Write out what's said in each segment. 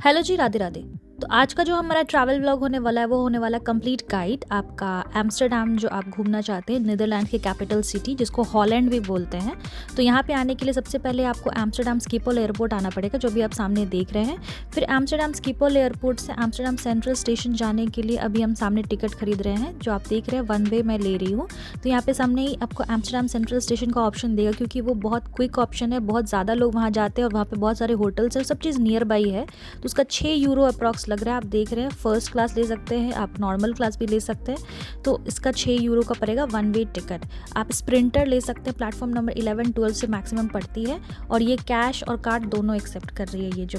Hello जी, राधे राधे। तो आज का जो हमारा ट्रैवल व्लॉग होने वाला है वो होने वाला कंप्लीट गाइड आपका एम्स्टर्डम, जो आप घूमना चाहते हैं, नीदरलैंड की कैपिटल सिटी जिसको हॉलैंड भी बोलते हैं। तो यहाँ पे आने के लिए सबसे पहले आपको एम्स्टर्डम स्कीपोल एयरपोर्ट आना पड़ेगा, जो भी आप सामने देख रहे हैं। फिर एम्स्टर्डम स्कीपोल एयरपोर्ट से एम्स्टर्डम सेंट्रल स्टेशन जाने के लिए अभी हम सामने टिकट खरीद रहे हैं, जो आप देख रहे हैं वन वे मैं ले रही हूँ। तो यहाँ पे सामने ही आपको एम्स्टर्डम सेंट्रल स्टेशन का ऑप्शन देगा, क्योंकि वो बहुत क्विक ऑप्शन है। बहुत ज़्यादा लोग वहाँ जाते हैं और वहाँ पे बहुत सारे होटल्स है, सब चीज़ नियर बाई है। तो उसका 6 यूरो अप्रॉक्स लग रहा है। आप देख रहे हैं फर्स्ट क्लास ले सकते हैं, आप नॉर्मल क्लास भी ले सकते हैं। तो इसका 6 यूरो का पड़ेगा वन वे टिकट। आप स्प्रिंटर ले सकते हैं, प्लेटफॉर्म नंबर 11, 12 से मैक्सिमम पड़ती है, और ये कैश और कार्ड दोनों एक्सेप्ट कर रही है ये जो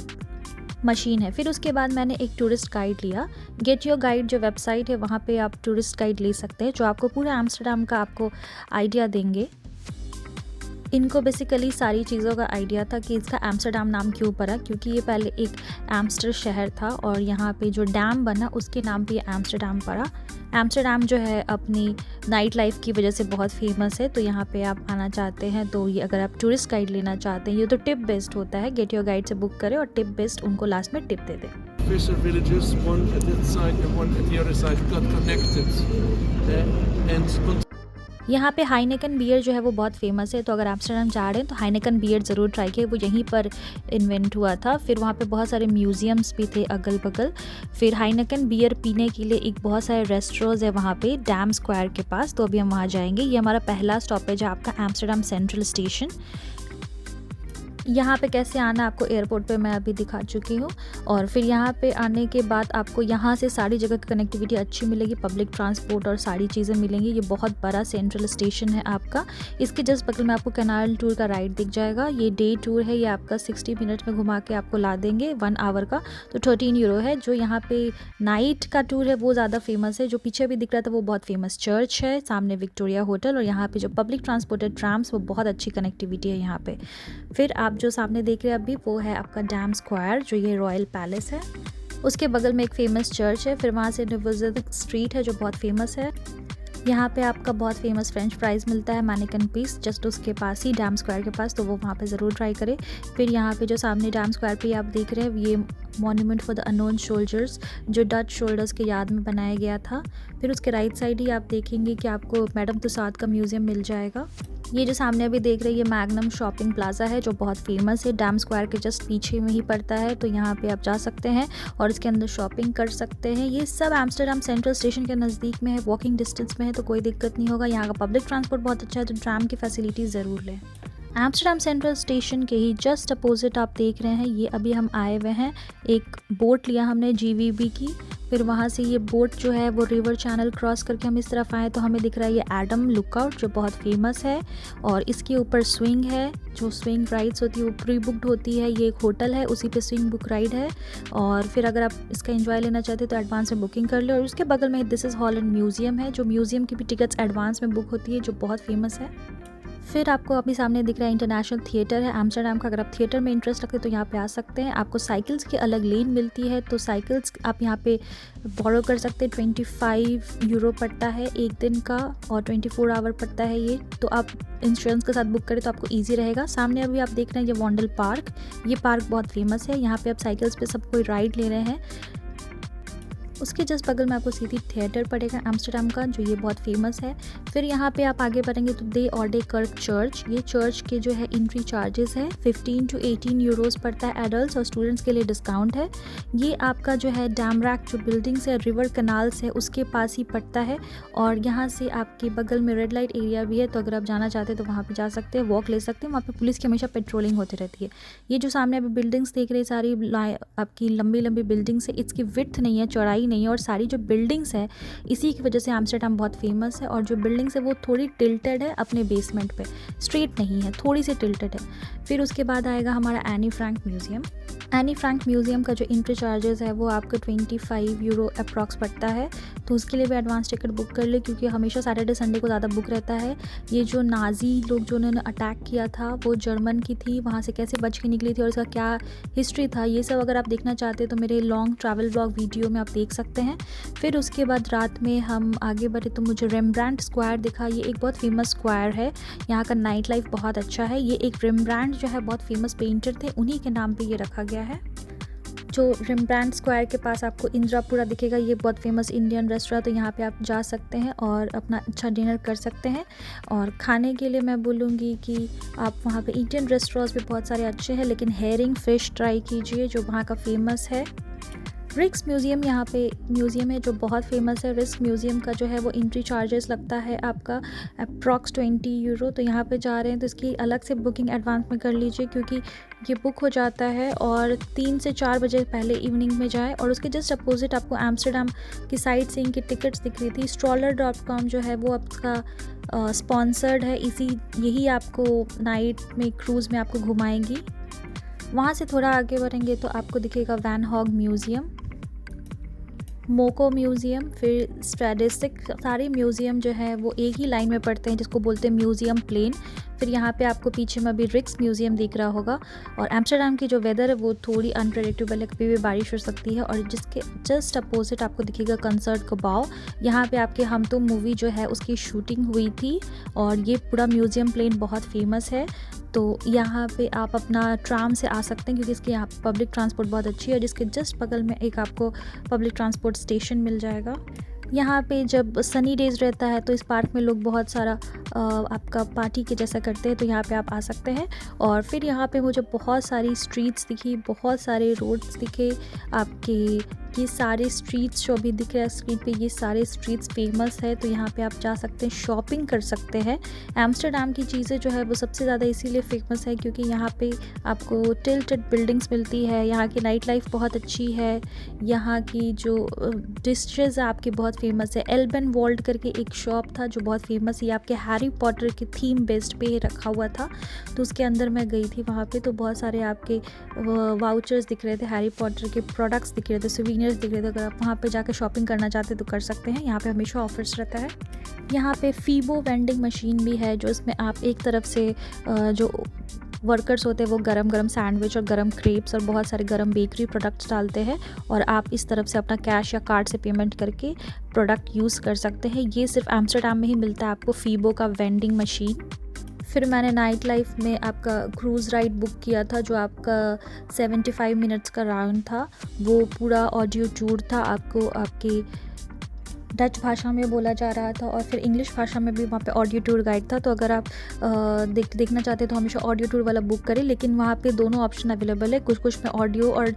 मशीन है। फिर उसके बाद मैंने एक टूरिस्ट गाइड लिया। गेट योर गाइड जो वेबसाइट है, वहाँ पे आप टूरिस्ट गाइड ले सकते हैं, जो आपको पूरा एम्स्टर्डम का आपको आइडिया देंगे। इनको बेसिकली सारी चीज़ों का आइडिया था कि इसका एम्स्टर्डम नाम क्यों पड़ा, क्योंकि ये पहले एक एम्स्टर शहर था और यहाँ पे जो डैम बना उसके नाम पे एम्स्टर्डम पड़ा। एम्स्टर्डम जो है अपनी नाइट लाइफ की वजह से बहुत फेमस है। तो यहाँ पे आप आना चाहते हैं तो ये अगर आप टूरिस्ट गाइड लेना चाहते हैं, ये तो टिप बेस्ड होता है। गेट योर गाइड से बुक करें और टिप बेस्ड उनको लास्ट में टिप दे दें। Fisher villages, one at this side and one at the other side, got connected. And यहाँ पे हाइनेकन बियर जो है वो बहुत फेमस है। तो अगर एम्स्टर्डम जा रहे हैं तो हाइनेकन बियर ज़रूर ट्राई किए, वो यहीं पर इन्वेंट हुआ था। फिर वहाँ पे बहुत सारे म्यूज़ियम्स भी थे अगल बगल। फिर हाइनेकन बियर पीने के लिए एक बहुत सारे रेस्टोरेंट्स है वहाँ पे डैम स्क्वायर के पास। तो अभी हम वहाँ जाएंगे। ये हमारा पहला स्टॉपेज है आपका एम्स्टर्डम सेंट्रल स्टेशन। यहाँ पे कैसे आना आपको एयरपोर्ट पे मैं अभी दिखा चुकी हूँ। और फिर यहाँ पे आने के बाद आपको यहाँ से सारी जगह की कनेक्टिविटी अच्छी मिलेगी, पब्लिक ट्रांसपोर्ट और सारी चीज़ें मिलेंगी। ये बहुत बड़ा सेंट्रल स्टेशन है आपका। इसके जस्ट बगल में आपको कैनाल टूर का राइड दिख जाएगा। ये डे टूर है, ये आपका 60 मिनट में घुमा के आपको ला देंगे 1 आवर का। तो 13 यूरो है। जो यहाँ पे नाइट का टूर है वो ज़्यादा फेमस है। जो पीछे भी दिख रहा था वो बहुत फेमस चर्च है, सामने विक्टोरिया होटल, और यहाँ पे जो पब्लिक ट्रांसपोर्ट है ट्राम्स, वो बहुत अच्छी कनेक्टिविटी है यहाँ पे। फिर आप जो सामने देख रहे हैं अभी वो है आपका डैम स्क्वायर, जो ये रॉयल पैलेस है। उसके बगल में एक फेमस चर्च है। फिर वहाँ से एलिजाबेथ स्ट्रीट है जो बहुत फेमस है। यहाँ पे आपका बहुत फेमस फ्रेंच फ्राइज़ मिलता है, मैनिकन पीस, जस्ट उसके पास ही डैम स्क्वायर के पास। तो वो वहाँ पे ज़रूर ट्राई करें। फिर यहाँ पे जो सामने डैम स्क्वायर पे आप देख रहे हैं, ये monument for the unknown soldiers, जो डच सोल्जर्स के याद में बनाया गया था। फिर उसके राइट साइड ही आप देखेंगे कि आपको मैडम तुसाद का म्यूज़ियम मिल जाएगा। ये जो सामने अभी देख रहे हैं, ये मैग्नम शॉपिंग प्लाजा है जो बहुत फेमस है, डैम स्क्वायर के जस्ट पीछे में ही पड़ता है। तो यहाँ पे आप जा सकते हैं और इसके अंदर शॉपिंग कर सकते हैं। ये सब एम्स्टर्डम सेंट्रल स्टेशन के नज़दीक में है, वॉकिंग डिस्टेंस में है, तो कोई दिक्कत नहीं होगा। यहाँ का पब्लिक ट्रांसपोर्ट बहुत अच्छा है, तो ट्राम की फैसिलिटीज़ ज़रूर लें। एम्स्टर्डम सेंट्रल स्टेशन के ही जस्ट अपोजिट आप देख रहे हैं, ये अभी हम आए हुए हैं। एक बोट लिया हमने GVB की। फिर वहाँ से ये बोट जो है वो रिवर चैनल क्रॉस करके हम इस तरफ आए तो हमें दिख रहा है ये एडम लुकआउट, जो बहुत फेमस है। और इसके ऊपर स्विंग है, जो स्विंग राइड्स होती है वो प्री बुकड होती है। ये एक होटल है, उसी पे स्विंग बुक राइड है। और फिर अगर आप इसका एंजॉय लेना चाहते हैं तो एडवांस में बुकिंग कर ले। और उसके बगल में दिस इज़ हॉलैंड म्यूज़ियम है, जो म्यूज़ियम की भी टिकट्स एडवांस में बुक होती है, जो बहुत फेमस है। फिर आपको अभी सामने दिख रहा है इंटरनेशनल थिएटर है एम्स्टर्डम का। अगर आप थिएटर में इंटरेस्ट रखते हैं तो यहाँ पे आ सकते हैं। आपको साइकिल्स की अलग लेन मिलती है, तो साइकिल्स आप यहाँ पे बोरो कर सकते हैं। 25 यूरो पड़ता है एक दिन का, और 24 आवर पड़ता है ये। तो आप इंश्योरेंस के साथ बुक करें तो आपको ईजी रहेगा। सामने अभी आप देख रहे हैं ये वॉन्डल पार्क, ये पार्क बहुत फेमस है। यहाँ पे आप साइकिल्स पे सब कोई राइड ले रहे हैं। उसके जस्ट बगल में आपको सीधी थिएटर पड़ेगा एम्स्टर्डम का, जो ये बहुत फेमस है। फिर यहाँ पे आप आगे बढ़ेंगे तो दे ऑर्डे कर्क चर्च, ये चर्च के जो है एंट्री चार्जेस है 15 to 18 यूरोज़ पड़ता है एडल्ट, और स्टूडेंट्स के लिए डिस्काउंट है। ये आपका जो है डैमरैक जो बिल्डिंग्स है, रिवर कनाल्स है, उसके पास ही पड़ता है। और यहाँ से आपके बगल में रेड लाइट एरिया भी है, तो अगर आप जाना चाहते हैं तो वहाँ पर जा सकते हैं, वॉक ले सकते हैं। वहाँ पर पुलिस की हमेशा पेट्रोलिंग होती रहती है। ये जो सामने अभी बिल्डिंग्स देख रहे हैं सारी आपकी लंबी लंबी बिल्डिंग्स है, इसकी विड्थ नहीं है, चौड़ाई नहीं है। और सारी जो बिल्डिंग्स है इसी की वजह से एम्स्टर्डम बहुत फेमस है। और जो बिल्डिंग्स है वो थोड़ी टिल्टेड है अपने बेसमेंट पे, स्ट्रेट नहीं है, थोड़ी सी टिल्टेड है। फिर उसके बाद आएगा हमारा Anne Frank museum. Anne Frank museum का जो एंट्री चार्जेस है वो आपको 25 यूरो अप्रॉक्स पड़ता है। तो उसके लिए भी एडवांस टिकट बुक कर ले, क्योंकि हमेशा सैटरडे संडे को ज़्यादा बुक रहता है। ये जो नाजी लोग जो उन्होंने अटैक किया था वो जर्मन की थी, वहाँ से कैसे बच के निकली थी और इसका क्या हिस्ट्री था, ये सब अगर आप देखना चाहते हैं तो मेरे लॉन्ग ट्रैवल व्लॉग वीडियो में आप देख सकते हैं। फिर उसके बाद रात में हम आगे बढ़े तो मुझे रेमब्रांट स्क्वायर दिखा। ये एक बहुत फेमस स्क्वायर है, यहाँ का नाइट लाइफ बहुत अच्छा है। ये एक रेमब्रांट जो है बहुत फेमस पेंटर थे, उन्हीं के नाम पे ये रखा गया है। जो रिम्ब्रांड स्क्वायर के पास आपको इंदिरापुरा दिखेगा, ये बहुत फेमस इंडियन रेस्टोरेंट, तो यहाँ पे आप जा सकते हैं और अपना अच्छा डिनर कर सकते हैं। और खाने के लिए मैं बोलूँगी कि आप वहाँ पे इंडियन रेस्टोरेंट्स भी बहुत सारे अच्छे हैं, लेकिन हेरिंग फ़िश ट्राई कीजिए जो वहाँ का फेमस है। रिक्स म्यूज़ियम यहाँ पे म्यूज़ियम है जो बहुत फेमस है। रिक्स म्यूज़ियम का जो है वो एंट्री चार्जेस लगता है आपका अप्रॉक्स 20 यूरो। तो यहाँ पे जा रहे हैं तो इसकी अलग से बुकिंग एडवांस में कर लीजिए, क्योंकि ये बुक हो जाता है। और 3 से 4 बजे पहले इवनिंग में जाएँ। और उसके जस्ट अपोजिट आपको एम्स्टर्डम की साइट सीइंग की टिकट्स दिख रही थी। stroller.com जो है वो आपका स्पॉन्सर्ड है, यही आपको नाइट में क्रूज़ में आपको घुमाएंगी। वहाँ से थोड़ा आगे बढ़ेंगे तो आपको दिखेगा वैन हॉग म्यूज़ियम, मोको म्यूज़ियम, फिर स्ट्रेडिस्टिक। सारे म्यूज़ियम जो है वो एक ही लाइन में पड़ते हैं जिसको बोलते हैं म्यूज़ियम प्लेन। फिर यहाँ पे आपको पीछे में भी रिक्स म्यूज़ियम दिख रहा होगा। और एम्स्टर्डम की जो वेदर है वो थोड़ी अनप्रेडिक्टेबल है, कभी भी बारिश हो सकती है। और जिसके जस्ट अपोजिट आपको दिखेगा कंसर्ट कबाव। यहाँ पे आपके हम तुम मूवी जो है उसकी शूटिंग हुई थी। और ये पूरा म्यूज़ियम प्लेन बहुत फेमस है। तो यहाँ पे आप अपना ट्राम से आ सकते हैं, क्योंकि इसके यहाँ पब्लिक ट्रांसपोर्ट बहुत अच्छी है। जिसके जस्ट बगल में एक आपको पब्लिक ट्रांसपोर्ट स्टेशन मिल जाएगा। यहाँ पे जब सनी डेज़ रहता है तो इस पार्क में लोग बहुत सारा आपका पार्टी के जैसा करते हैं, तो यहाँ पे आप आ सकते हैं। और फिर यहाँ पे मुझे बहुत सारी स्ट्रीट्स दिखी, बहुत सारे रोड्स दिखे आपके। ये सारे स्ट्रीट्स जो अभी दिख रहे हैं स्क्रीन पे, ये सारे स्ट्रीट्स फेमस है, तो यहाँ पे आप जा सकते हैं, शॉपिंग कर सकते हैं। एम्स्टर्डम की चीज़ें जो है वो सबसे ज़्यादा इसीलिए फेमस है क्योंकि यहाँ पे आपको टिल्टेड बिल्डिंग्स मिलती है। यहाँ की नाइट लाइफ बहुत अच्छी है। यहाँ की जो डिशेज़ आपकी बहुत फेमस है। एल्बन वॉल्ड करके एक शॉप था जो बहुत फेमस है, आपके हैरी पॉटर के थीम बेस्ड पे रखा हुआ था। तो उसके अंदर मैं गई थी वहाँ पे, तो बहुत सारे आपके वाउचर्स दिख रहे थे, हैरी पॉटर के प्रोडक्ट्स दिख रहे थे, सुवीनियर्स दिख रहे थे। अगर आप वहाँ पे जाकर शॉपिंग करना चाहते हैं तो कर सकते हैं। यहाँ पे हमेशा ऑफर्स रहता है। यहाँ पे फीबो वेंडिंग मशीन भी है, जो इसमें आप एक तरफ से जो वर्कर्स होते हैं वो गरम गरम सैंडविच और गरम क्रेप्स और बहुत सारे गरम बेकरी प्रोडक्ट्स डालते हैं, और आप इस तरफ से अपना कैश या कार्ड से पेमेंट करके प्रोडक्ट यूज़ कर सकते हैं। ये सिर्फ एम्स्टर्डम में ही मिलता है आपको, फीबो का वेंडिंग मशीन। फिर मैंने नाइट लाइफ में आपका क्रूज़ राइड बुक किया था, जो आपका 75 मिनट्स का राउंड था। वो पूरा ऑडियो टूर था, आपको आपके डच भाषा में बोला जा रहा था और फिर इंग्लिश भाषा में भी वहाँ पे ऑडियो टूर गाइड था। तो अगर आप देखना चाहते हैं तो हमेशा ऑडियो टूर वाला बुक करें, लेकिन वहाँ पे दोनों ऑप्शन अवेलेबल है। कुछ में ऑडियो और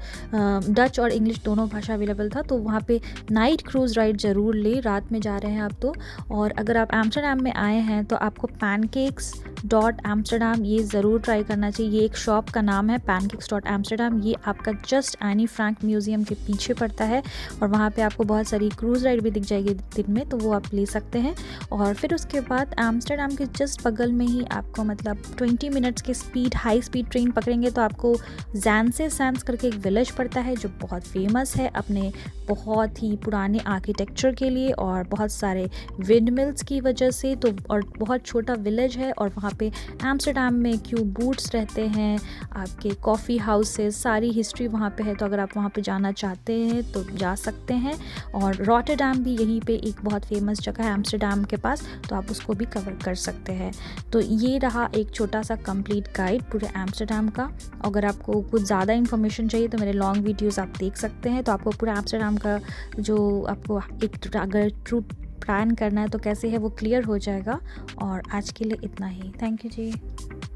डच और इंग्लिश दोनों भाषा अवेलेबल था। तो वहाँ पे नाइट क्रूज़ राइड ज़रूर ले, रात में जा रहे हैं आप तो। और अगर आप एम्स्टर्डम में आए हैं तो आपको pancakes.amsterdam ये ज़रूर ट्राई करना चाहिए। ये एक शॉप का नाम है, pancakes.amsterdam। ये आपका जस्ट एनी फ्रैंक म्यूज़ियम के पीछे पड़ता है, और वहाँ पे आपको बहुत सारी क्रूज़ राइड भी दिख जाएगी दिन में, तो वो आप ले सकते हैं। और फिर उसके बाद एम्स्टर्डम के जस्ट बगल में ही आपको मतलब 20 मिनट्स के हाई स्पीड ट्रेन पकड़ेंगे तो आपको ज़ैनसेसैंस करके एक विलेज पड़ता है, जो बहुत फेमस है अपने बहुत ही पुराने आर्किटेक्चर के लिए और बहुत सारे विंडमिल्स की वजह से। तो और बहुत छोटा विलेज है, और वहाँ पे एम्स्टर्डम में क्यू बूट्स रहते हैं, आपके कॉफ़ी हाउसेस, सारी हिस्ट्री वहाँ पे है। तो अगर आप वहाँ पे जाना चाहते हैं तो जा सकते हैं। और रॉटरडैम भी यहीं पे एक बहुत फेमस जगह है एम्स्टर्डम के पास, तो आप उसको भी कवर कर सकते हैं। तो ये रहा एक छोटा सा कंप्लीट गाइड पूरे एम्स्टर्डम का। अगर आपको कुछ ज़्यादा इन्फॉर्मेशन चाहिए तो मेरे लॉन्ग वीडियोस आप देख सकते हैं। तो आपको पूरा एम्स्टर्डम का जो आपको एक अगर ट्रू प्लान करना है तो कैसे है वो क्लियर हो जाएगा। और आज के लिए इतना ही। Thank you ji.